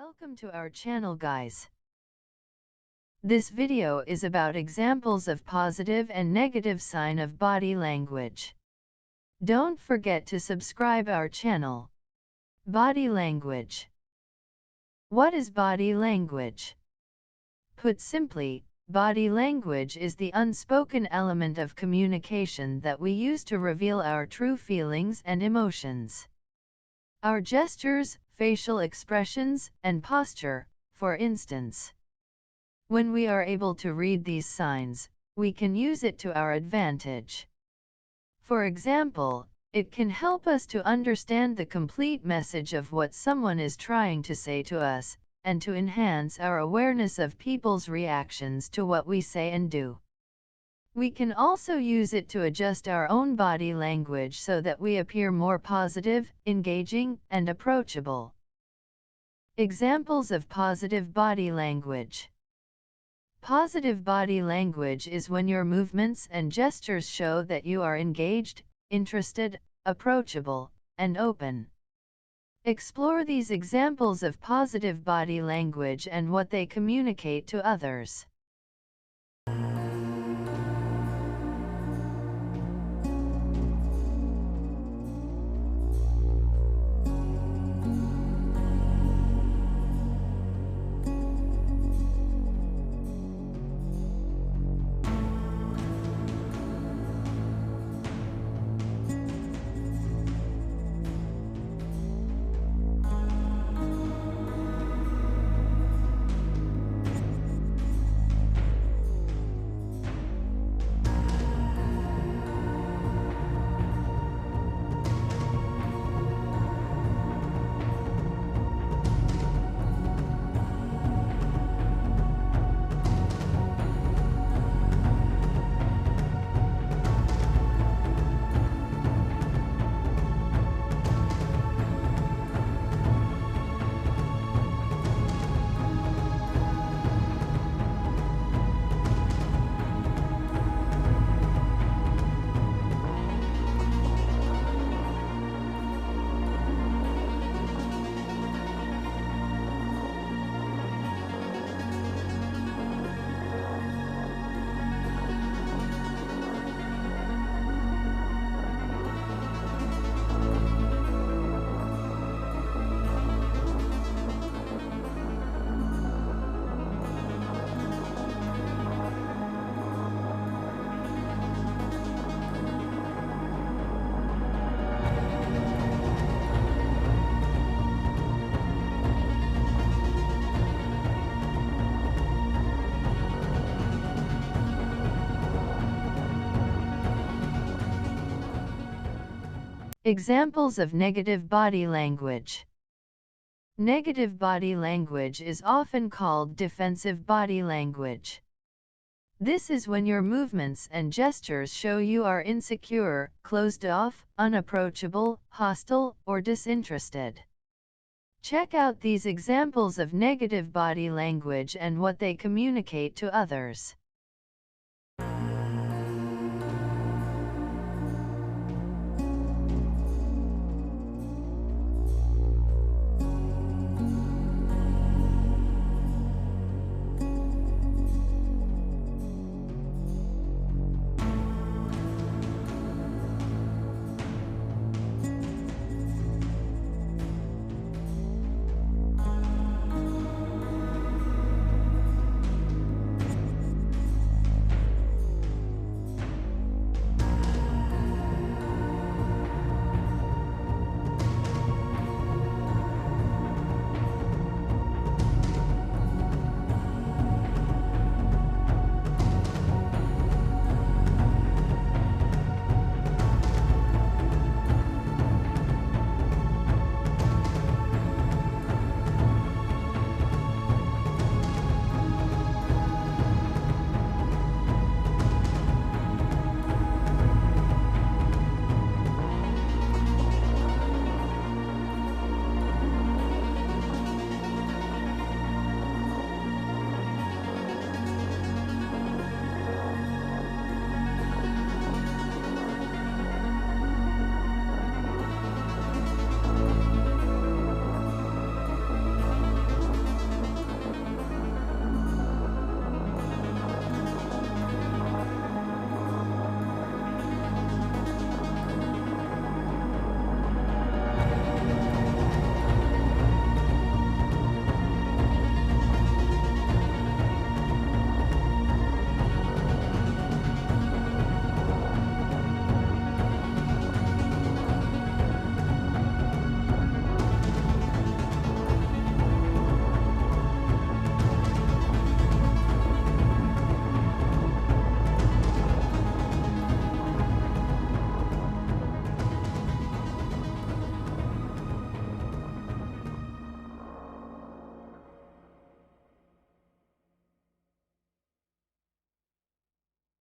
Welcome to our channel, guys. This video is about examples of positive and negative sign of body language. Don't forget to subscribe our channel. Body language. What is body language? Put simply, body language is the unspoken element of communication that we use to reveal our true feelings and emotions. Our gestures, facial expressions, and posture, for instance. When we are able to read these signs, we can use it to our advantage. For example, it can help us to understand the complete message of what someone is trying to say to us, and to enhance our awareness of people's reactions to what we say and do. We can also use it to adjust our own body language so that we appear more positive, engaging, and approachable. Examples of positive body language. Positive body language is when your movements and gestures show that you are engaged, interested, approachable, and open. Explore these examples of positive body language and what they communicate to others. Examples of negative body language. Negative body language is often called defensive body language. This is when your movements and gestures show you are insecure, closed off, unapproachable, hostile, or disinterested. Check out these examples of negative body language and what they communicate to others.